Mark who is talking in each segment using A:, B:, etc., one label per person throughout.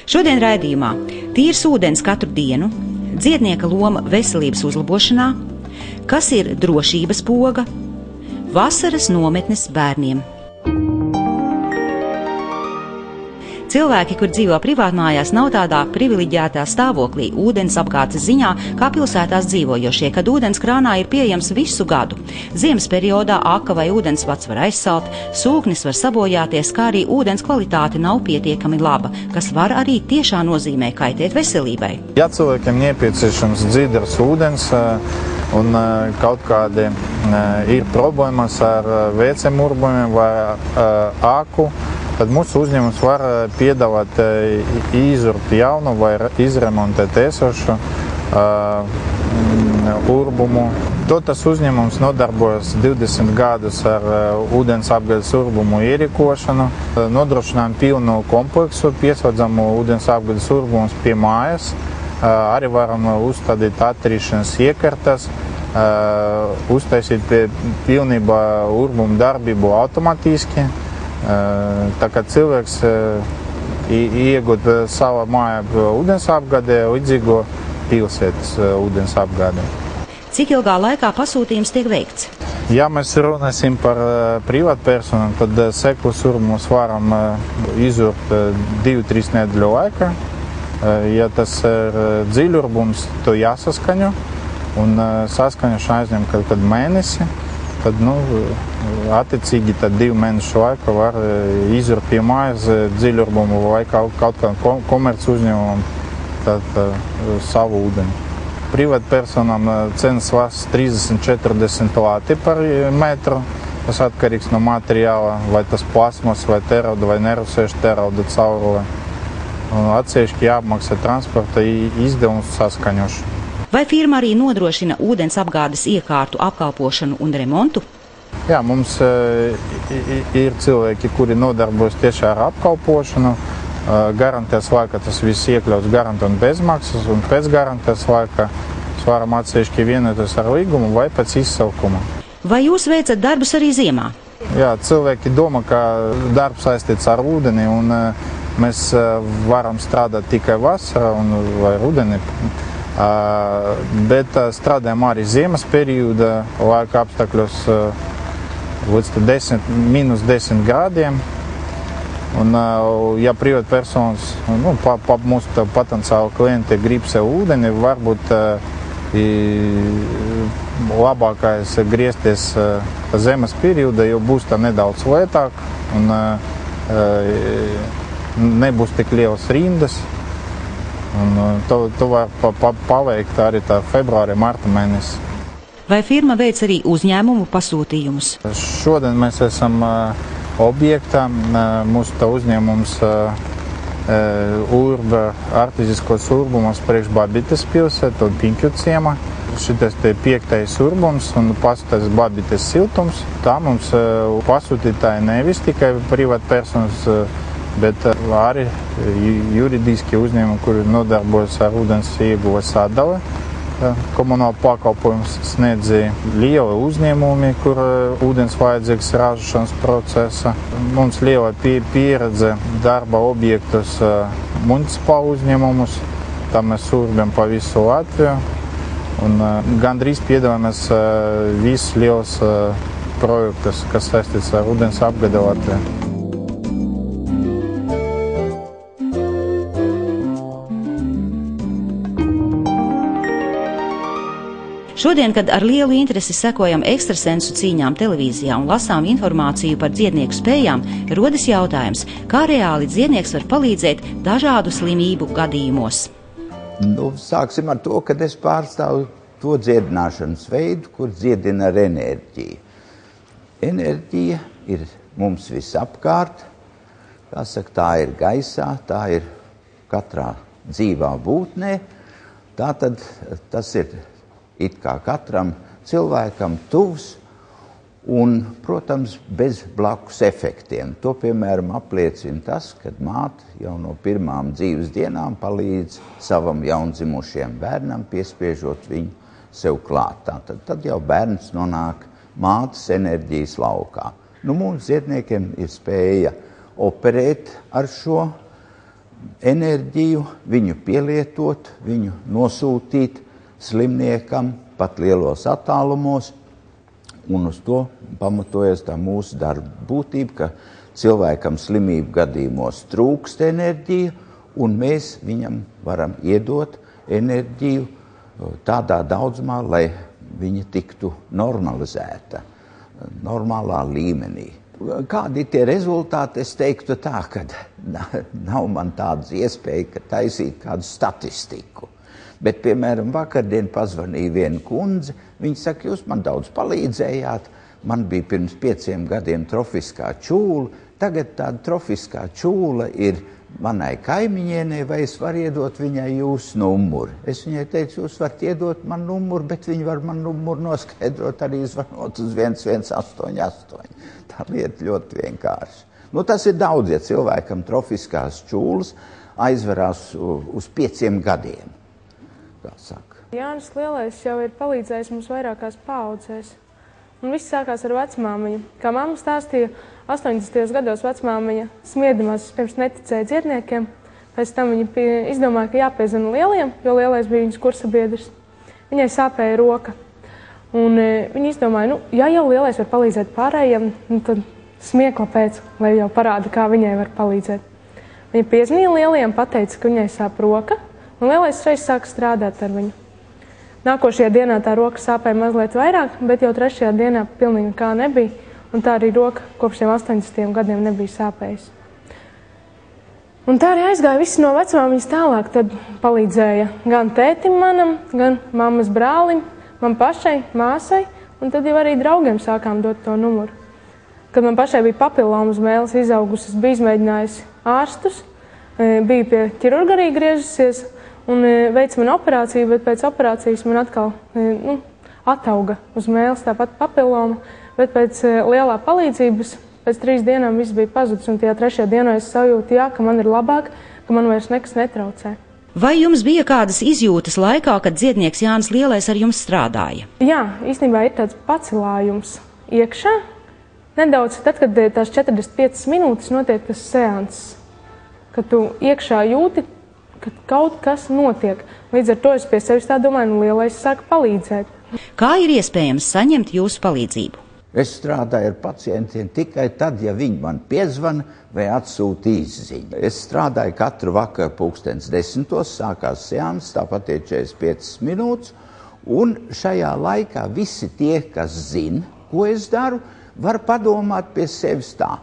A: Šodien raidījumā tīrs ūdens katru dienu, dziednieka loma veselības uzlabošanā, kas ir drošības poga, vasaras nometnes bērniem. Cilvēki, kur dzīvo privātmājās, nav tādā privileģētā stāvoklī ūdens apgādes ziņā, kā pilsētās dzīvojošie, kad ūdens krānā ir pieejams visu gadu. Ziemas periodā aka vai ūdensvads var aizsalt, sūknis var sabojāties, kā arī ūdens kvalitāte nav pietiekami laba, kas var arī tiešā nozīmē kaitēt veselībai.
B: Ja cilvēkiem nepieciešams dzidrs ūdens un kaut kādi ir problēmas ar WC urbumiem vai āku, tad mūsu uzņēmums var piedāvāt izurbt jaunu vai izremontēt esošu urbumu. Tas uzņēmums nodarbojas 20 gadus ar ūdens apgādes urbumu ierīkošanu. Nodrošinām pilnu kompleksu, piesādzamu ūdens apgādes urbumus pie mājas. Arī varam uzstādīt attīrīšanas iekartas, uztaisīt pilnībā urbumu darbību automātiski. Tā kā cilvēks iegūt savā mājā ūdens apgādē, līdzīgo pilsētas ūdens apgādē.
A: Cik ilgā laikā pasūtījums tiek veikts?
B: Ja mēs runāsim par privātpersonām, tad seklus urbumus varam izurbt 2-3 nedēļu laikā. Ja tas ir dziļurbums, to jāsaskaņo, un saskaņošana aizņem kaut kad mēnesi. Tad, attiecīgi, 2 mēnešu laikā var izurbt pie mājas dziļurbumu vai kaut kādam komerc uzņēmumam savu ūdeni. Privātpersonām cenas svars 30-40 lati par metru. Tas atkarīgs no materiāla, vai tas plasmas, vai terauda, vai nerusēšu terauda caurule. Atsevišķi jāapmaksā transporta izdevums saskaņošanu.
A: Vai firma arī nodrošina ūdens apgādes iekārtu apkalpošanu un remontu?
B: Jā, mums ir cilvēki, kuri nodarbojas tieši ar apkalpošanu. Garantēs laika tas viss iekļauts garantē un bezmaksas, un pēc garantēs laika varam atsevišķi vienoties ar līgumu vai pēc izsaukuma.
A: Vai jūs veicat darbus arī ziemā?
B: Jā, cilvēki domā, ka darbs saistīts ar ūdeni, un mēs varam strādāt tikai vasarā vai rudenī. Bet strādājam arī ziemas perioda laika apstākļos līdz -10 grādiem. Un, ja privātpersonas, mūsu potenciāli klienti grib sev ūdeni, varbūt labākais griezties zemes periodā, jo būs tā nedaudz lētāk un nebūs tik lielas rindas. Un to var paveikt arī februāri, marta mēnesi.
A: Vai firma veic arī uzņēmumu pasūtījumus?
B: Šodien mēs esam objektā. Mūsu uzņēmums urba artiziskos urbumus priekš Babites pilsētu un Piņķu ciema. Šitais 5. urbums un pasūtais Babites siltums. Tā mums pasūtītāji nevis tikai privātpersonas, bet arī juridiski uzņēmumi, kuri nodarbojas ar ūdens ieguves sadali. Komunāla pakalpojums sniedzēja liela uzņēmumi, kur ūdens vajadzīgs ražošanas procesa. Mums liela pieredze darba objektus municipālu uzņēmumus. Tā mēs urbjam pa visu Latviju. Un gandrīz piedalāmies visus lielus projektus, kas saistīts ar ūdens apgādi Latvijā.
A: Šodien, kad ar lielu interesi sekojam ekstrasensu cīņām televīzijā un lasām informāciju par dziednieku spējām, rodas jautājums, kā reāli dziednieks var palīdzēt dažādu slimību gadījumos.
C: Sāksim ar to, ka es pārstāvu to dziedināšanas veidu, kur dziedina ar enerģiju. Enerģija ir mums visapkārt, kā saka, tā ir gaisā, tā ir katrā dzīvā būtnē, tātad tas ir it kā katram cilvēkam tuvs un, protams, bez blakus efektiem. To, piemēram, apliecina tas, kad māte jau no pirmām dzīves dienām palīdz savam jaundzimušiem bērnam, piespiežot viņu sev klāt. Tad jau bērns nonāk mātes enerģijas laukā. Mūsu dziedniekiem ir spēja operēt ar šo enerģiju, viņu pielietot, viņu nosūtīt slimniekam pat lielos attālumos, un uz to pamatojas tā mūsu darba būtība, ka cilvēkam slimību gadījumos trūkst enerģija, un mēs viņam varam iedot enerģiju tādā daudzumā, lai viņa tiktu normalizēta, normālā līmenī. Kādi tie rezultāti? Es teiktu tā, ka nav man tādas iespēja, ka taisīt kādu statistiku. Bet, piemēram, vakardien pazvanīja viena kundze, viņa saka, jūs man daudz palīdzējāt, man bija pirms 5 gadiem trofiskā čūla, tagad tāda trofiskā čūla ir manai kaimiņienei, vai es varu iedot viņai jūsu numuru. Es viņai teicu, jūs varat iedot man numuru, bet viņi var man numuru noskaidrot arī zvanot uz 1188. Tā lieta ļoti vienkārši. Tas ir daudz, ja cilvēkam trofiskās čūlas aizverās uz 5 gadiem.
D: Jānis Lielais jau ir palīdzējis mums vairākās paudzēs. Un viss sākās ar vecmāmiņu. Kā mamma stāstīja, 80. gados vecmāmiņa smiedamās pirms neticēja dziedniekiem. Pēc tam viņa izdomāja, ka jāpiezvana Lieliem, jo Lielais bija viņas kursabiedrs. Viņai sāpēja roka. Un viņa izdomāja, ja jau Lielais var palīdzēt pārējiem, tad smiekla pēc, lai jau parāda, kā viņai var palīdzēt. Viņa piezvanīja Lieliem, pateica, ka viņai sāp roka. Un Lielais reiz sāka strādāt ar viņu. Nākošajā dienā tā roka sāpēja mazliet vairāk, bet jau 3. dienā pilnīgi kā nebija. Un tā arī roka kopš tiem 80. gadiem nebija sāpējusi. Un tā arī aizgāja visi no vecmāmiņas tālāk. Tad palīdzēja gan tētim manam, gan mammas brālim, man pašai, māsai. Un tad jau arī draugiem sākām dot to numuru. Kad man pašai bija papilomas mēles izaugusi, es biju izmēģinājusi ārstus, biju pie ķirurga arī griežusies un veica man operāciju, bet pēc operācijas man atkal atauga uz mēles tāpat papiloma, bet pēc lielā palīdzības, pēc 3 dienām viss bija pazudis, un tajā 3. dienā es sajūtu, ka man ir labāk, ka man vairs nekas netraucē.
A: Vai jums bija kādas izjūtas laikā, kad dziednieks Jānis Lielais ar jums strādāja?
D: Jā, īstenībā ir tāds pacelājums iekšā. Nedaudz tad, kad tās 45 minūtes notiek tas seanss, kad tu iekšā jūti, ka kaut kas notiek. Līdz ar to es pie sevis tā domāju, Lielais sāka palīdzēt.
A: Kā ir iespējams saņemt jūsu palīdzību?
C: Es strādāju ar pacientiem tikai tad, ja viņi man piezvana vai atsūta īsziņu. Es strādāju katru vakaru 10:00, sākās seanss, tāpat ir 45 minūtes, un šajā laikā visi tie, kas zina, ko es daru, var padomāt pie sevis tā.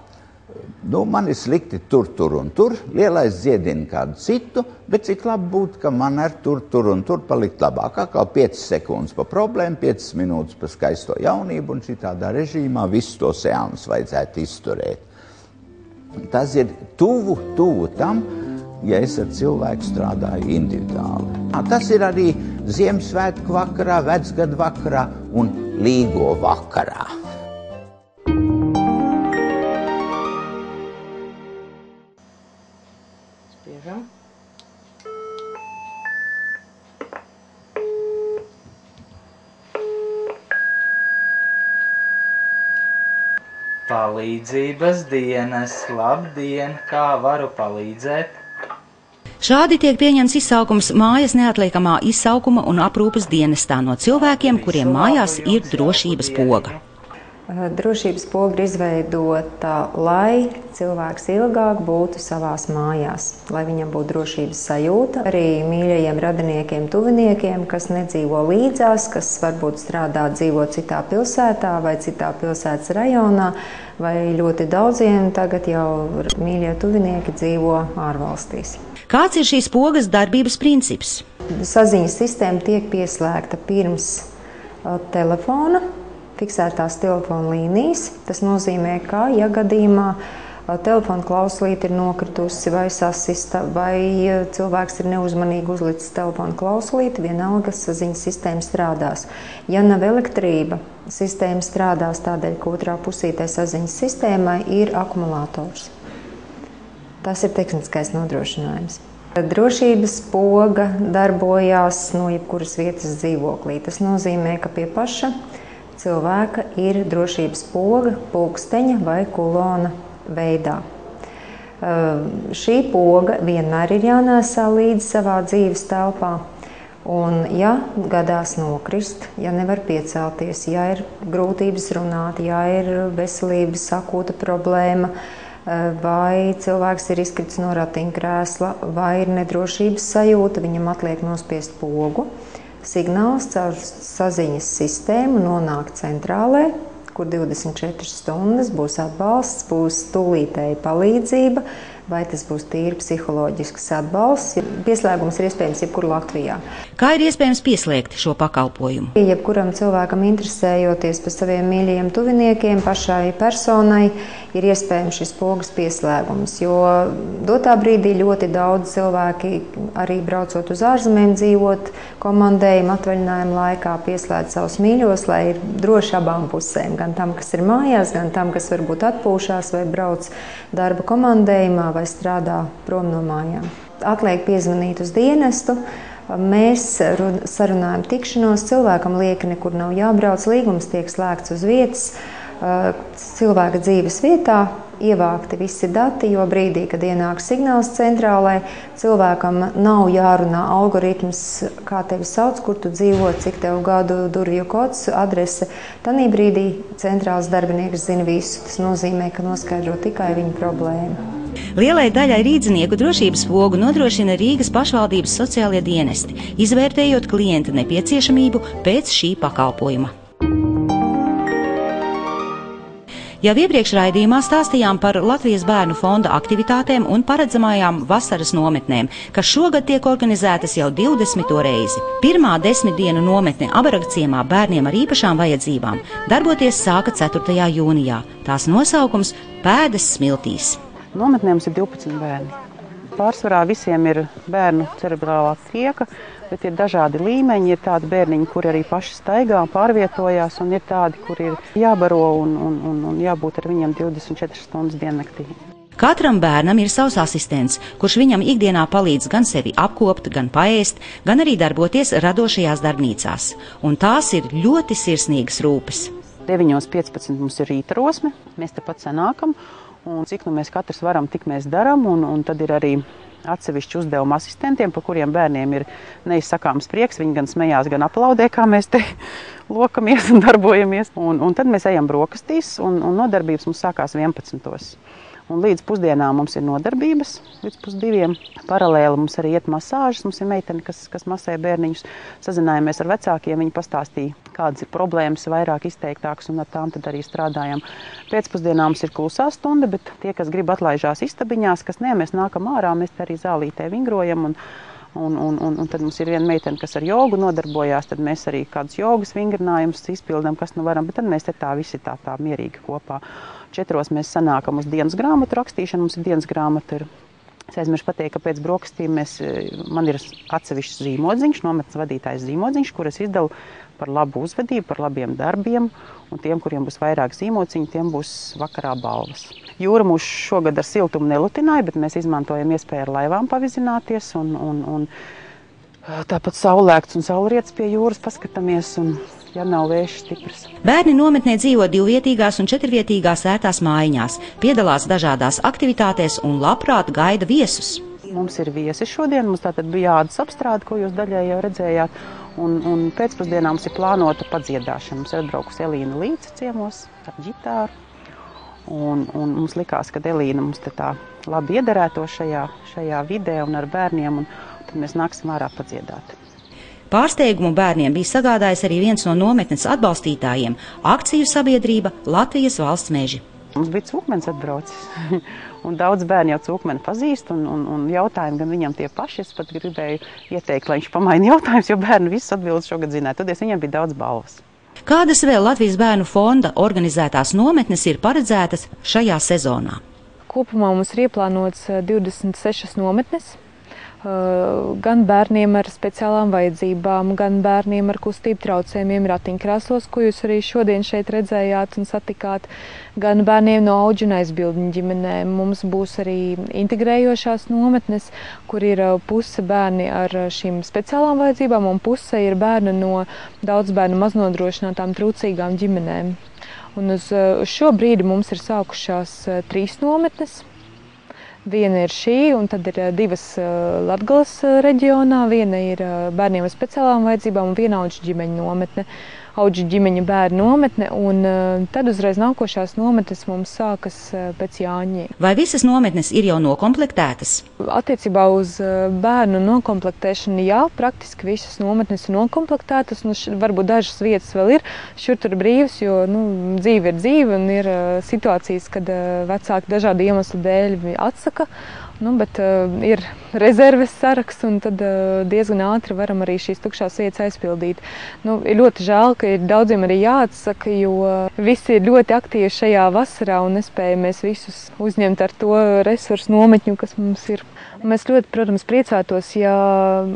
C: Man ir slikti tur un tur, Lielais dziedina kādu citu, bet cik labi būtu, ka man ar tur un tur palikt labāk. Atkal 5 sekundes pa problēmu, 5 minūtes pa skaisto jaunību, un šitādā režīmā visu to seansu vajadzētu izturēt. Tas ir tuvu tam, ja es ar cilvēku strādāju individuāli. Tas ir arī Ziemassvētku vakarā, vecgadu vakarā un līgo vakarā.
E: Palīdzības dienas, labdien, kā varu palīdzēt?
A: Šādi tiek pieņemts izsaukums mājas neatliekamā izsaukuma un aprūpes dienestā no cilvēkiem, kuriem mājās ir drošības poga.
F: Drošības poga ir izveidota, lai cilvēks ilgāk būtu savās mājās, lai viņam būtu drošības sajūta. Arī mīļajiem radiniekiem, tuviniekiem, kas nedzīvo līdzās, kas varbūt strādā, dzīvo citā pilsētā vai citā pilsētas rajonā, vai ļoti daudziem tagad jau mīļie tuvinieki dzīvo ārvalstīs.
A: Kāds ir šīs pogas darbības princips?
F: Saziņas sistēma tiek pieslēgta pirms telefona, fiksētās telefona līnijas. Tas nozīmē, ka, ja gadījumā telefona klauslīte ir nokritusi vai sasista, vai cilvēks ir neuzmanīgi uzlicis telefona klauslīti, vienalga saziņas sistēma strādās. Ja nav elektrība, sistēma strādās tādēļ, ka otrā pusītē saziņas sistēmai ir akumulators. Tas ir tehniskais nodrošinājums. Drošības poga darbojās no jebkuras vietas dzīvoklī. Tas nozīmē, ka pie paša cilvēka ir drošības poga, pulksteņa vai kulona veidā. Šī poga vienmēr ir jānēsā līdzi savā dzīves telpā. Un, ja gadās nokrist, ja nevar piecelties, ja ir grūtības runāt, ja ir veselības akūta problēma, vai cilvēks ir izkritis no ratiņkrēsla, vai ir nedrošības sajūta, viņam atliek nospiest pogu, signāls caur saziņas sistēmu nonāk centrālē, kur 24 stundas būs atbalsts, būs tūlītēja palīdzība, vai tas būs tīri psiholoģisks atbalsts. Pieslēgums ir iespējams jebkur Latvijā.
A: Kā ir iespējams pieslēgt šo pakalpojumu?
F: Jebkuram cilvēkam interesējoties par saviem mīļajiem tuviniekiem, pašai personai, ir iespējams šis pogas pieslēgums, jo dotā brīdī ļoti daudz cilvēki, arī braucot uz ārzemēm dzīvot, komandējuma atvaļinājuma laikā pieslēdz savus mīļos, lai ir droši abām pusēm, gan tam, kas ir mājās, gan tam, kas varbūt atpūšās vai brauc darba komandējumā vai strādā prom no mājām. Atliek piezvanīt uz dienestu, mēs sarunājam tikšanos, cilvēkam lieki nekur nav jābrauc, līgums tiek slēgts uz vietas, cilvēka dzīves vietā, ievākti visi dati, jo brīdī, kad ienāk signāls centrālai, cilvēkam nav jārunā algoritms, kā tevi sauc, kur tu dzīvo, cik tev gadu, durvju kods, adrese. Tanī brīdī centrāls darbinieks zina visu. Tas nozīmē, ka noskaidro tikai viņa problēmu.
A: Lielai daļai rīdzinieku drošības pogu nodrošina Rīgas pašvaldības sociālie dienesti, izvērtējot klienta nepieciešamību pēc šī pakalpojuma. Jau iepriekš raidījumā stāstījām par Latvijas Bērnu fonda aktivitātēm un paredzamajām vasaras nometnēm, kas šogad tiek organizētas jau 20. reizi. Pirmā 10 dienu nometne Abaragciemā bērniem ar īpašām vajadzībām darboties sāka 4. jūnijā. Tās nosaukums Pēdas smiltīs.
G: Nometnē mums ir 12 bērni. Pārsvarā visiem ir bērnu cerebrālā trieka, bet ir dažādi līmeņi. Ir tādi bērniņi, kuri arī paši staigā, pārvietojās, un ir tādi, kuri ir jābaro un jābūt ar viņiem 24 stundas diennaktī.
A: Katram bērnam ir savs asistents, kurš viņam ikdienā palīdz gan sevi apkopt, gan paēst, gan arī darboties radošajās darbnīcās. Un tās ir ļoti sirsnīgas rūpes.
G: 9:15 mums ir rīta rosme, mēs tepat sanākam, un cik nu mēs katrs varam, tik mēs daram, un tad ir arī atsevišķi uzdevumi asistentiem, par kuriem bērniem ir neizsakāms prieks. Viņi gan smējās, gan aplaudē, kā mēs te lokamies un darbojamies. Un tad mēs ejam brokastīs, un nodarbības mums sākās 11. Un līdz pusdienām mums ir nodarbības, līdz pusdiviem. Paralēli mums arī iet masāžas, mums ir meitene, kas masē bērniņus. Sazinājāmies ar vecākiem, viņi pastāstīja, kādas ir problēmas, vairāk izteiktākas, un ar tām tad arī strādājam. Pēcpusdienā mums ir klusā stunda, bet tie, kas grib atlaižās istabiņās, kas nē, mēs nākam ārā, mēs te arī zālītē vingrojam, un tad mums ir viena meitene, kas ar jogu nodarbojās, tad mēs arī kādus jogas vingrinājumus izpildam, kas nu varam, bet tad mēs te tā visi tā mierīgi kopā. 4 mēs sanākam uz dienas grāmatu rakstīšanu, mums ir dienas grāmata. Es aizmirsu pateikt, ka pēc brokastīm man ir atsevišķs zīmodziņš, nometnes vadītājs zīmodziņš, kur es izdalu par labu uzvedību, par labiem darbiem, un tiem, kuriem būs vairāk zīmociņu, tiem būs vakarā balvas. Jūra mūs šogad ar siltumu nelutināja, bet mēs izmantojam iespēju ar laivām pavizināties, un tāpat saulēkts un saulrietis pie jūras paskatāmies, un ja nav vējš stiprs.
A: Bērni nometnē dzīvo 2-vietīgās un 4-vietīgās ērtās mājiņās, piedalās dažādās aktivitātēs un labprāt gaida viesus.
G: Mums ir viesi šodien, mums tātad bija ādas apstrāde, ko jūs daļai jau redzējāt, un pēcpusdienā mums ir plānota padziedāšana. Mums ir atbraukusi Elīna Līca ciemos ar ģitāru, un mums likās, ka Elīna mums te tā labi iederēto šajā vidē un ar bērniem, un tad mēs nāksim ārā padziedāt.
A: Pārsteigumu bērniem bija sagādājis arī viens no nometnes atbalstītājiem - akciju sabiedrība Latvijas valsts meži.
G: Mums bija cūkmenis atbraucis, un daudz bērni jau cūkmeni pazīst, un jautājumi gan viņam tie paši. Es pat gribēju ieteikt, lai viņš pamaina jautājumus, jo bērni visas atbildes šogad zināja. Todies viņam bija daudz balvas.
A: Kādas vēl Latvijas Bērnu fonda organizētās nometnes ir paredzētas šajā sezonā?
D: Kopumā mums ir ieplānots 26 nometnes. Gan bērniem ar speciālām vajadzībām, gan bērniem ar kustību traucējumiem ratiņkrēslos, ko jūs arī šodien šeit redzējāt un satikāt, gan bērniem no auģu un aizbildņu ģimenēm. Mums būs arī integrējošās nometnes, kur ir puse bērni ar šīm speciālām vajadzībām un puse ir bērni no daudz bērnu maznodrošinātām trūcīgām ģimenēm. Un uz šo brīdi mums ir sākušās 3 nometnes. Viena ir šī, un tad ir 2 Latgales reģionā. Viena ir bērniem ar speciālām vajadzībām un viena Audžu ģimeņu nometne. Audžu ģimeņa bērnu nometne, un tad uzreiz nākošās nometnes mums sākas pēc Jāņiem.
A: Vai visas nometnes ir jau nokomplektētas?
D: Attiecībā uz bērnu nokomplektēšanu, jā, praktiski visas nometnes ir nokomplektētas. Varbūt dažas vietas vēl ir šur tur brīvas, jo dzīve ir dzīve un ir situācijas, kad vecāki dažādu iemeslu dēļ atsaka. Bet ir rezerves saraksts, un tad diezgan ātri varam arī šīs tukšās vietas aizpildīt. Ir ļoti žēl, ka ir daudziem arī jāatsaka, jo visi ir ļoti aktīvi šajā vasarā un nespējam mēs visus uzņemt ar to resursu nometņu, kas mums ir. Mēs ļoti, protams, priecātos, ja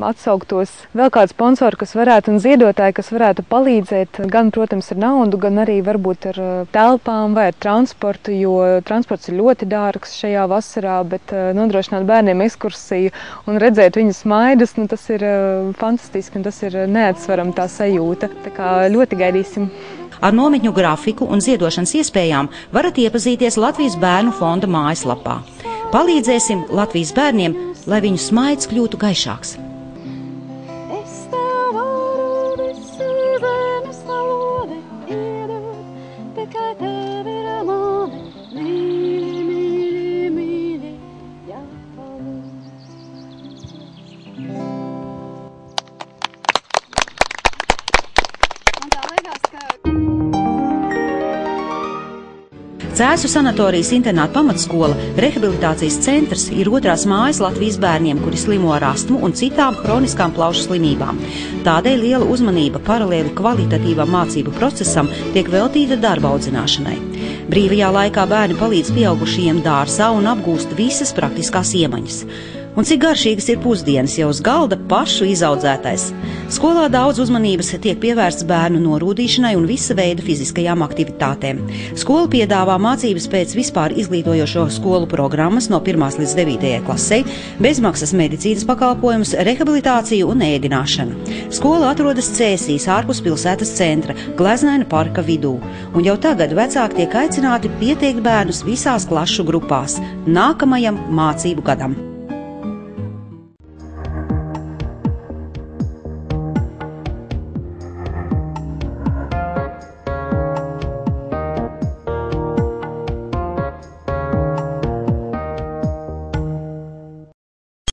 D: atsauktos vēl kādu sponsoru, kas varētu, un ziedotāji, kas varētu palīdzēt gan, protams, ar naudu, gan arī varbūt ar telpām vai ar transportu, jo transports ir ļoti dārgs šajā vasarā, bet nodrošināt bērniem ekskursiju un redzēt viņu smaidus, tas ir fantastiski un tas ir neatsveram tā sajūta. Tā kā ļoti gaidīsim.
A: Ar nometņu grafiku un ziedošanas iespējām varat iepazīties Latvijas Bērnu fonda mājaslapā. Palīdzēsim Latvijas bērniem, lai viņu smaids kļūtu gaišāks. Cēsu sanatorijas internāta pamatskola rehabilitācijas centrs ir otrās mājas Latvijas bērniem, kuri slimo ar astmu un citām hroniskām plaušu slimībām. Tādēļ liela uzmanība paralēli kvalitatīvam mācību procesam tiek veltīta darba audzināšanai. Brīvajā laikā bērni palīdz pieaugušajiem dārzā un apgūst visas praktiskās iemaņas. Un cik garšīgas ir pusdienas, ja uz galda pašu izaudzētais. Skolā daudz uzmanības tiek pievērsts bērnu norūdīšanai un visa veida fiziskajām aktivitātēm. Skola piedāvā mācības pēc vispār izglītojošo skolu programmas no 1. līdz 9. klasei, bezmaksas medicīnas pakalpojumus, rehabilitāciju un ēdināšanu. Skola atrodas Cēsīs, ārpus pilsētas centra, Gleznaina parka vidū. Un jau tagad vecāki tiek aicināti pieteikt bērnus visās klašu grupās nākamajam mācību gadam.